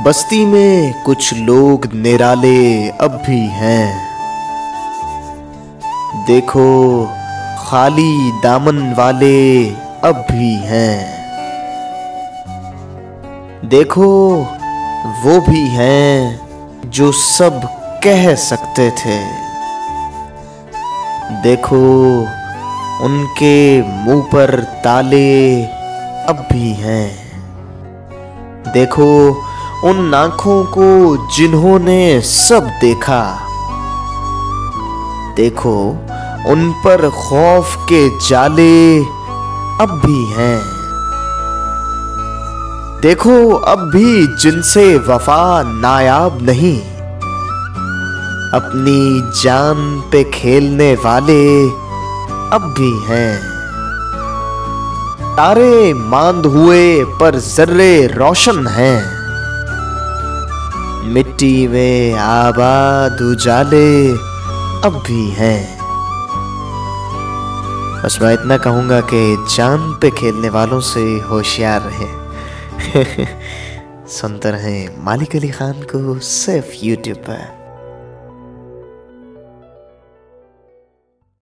बस्ती में कुछ लोग निराले अब भी हैं। देखो खाली दामन वाले अब भी हैं। देखो वो भी हैं जो सब कह सकते थे। देखो उनके मुंह पर ताले अब भी हैं। देखो उन आँखों को जिन्होंने सब देखा। देखो उन पर खौफ के जाले अब भी हैं। देखो अब भी जिनसे वफा नायाब नहीं, अपनी जान पे खेलने वाले अब भी हैं। तारे मांद हुए पर जर्रे रोशन हैं। मिट्टी में आबाद उजाले अब भी हैं। बस मैं इतना कहूंगा कि जान पे खेलने वालों से होशियार रहें। सुनते रहें मालिक अली खान को सिर्फ यूट्यूब पर।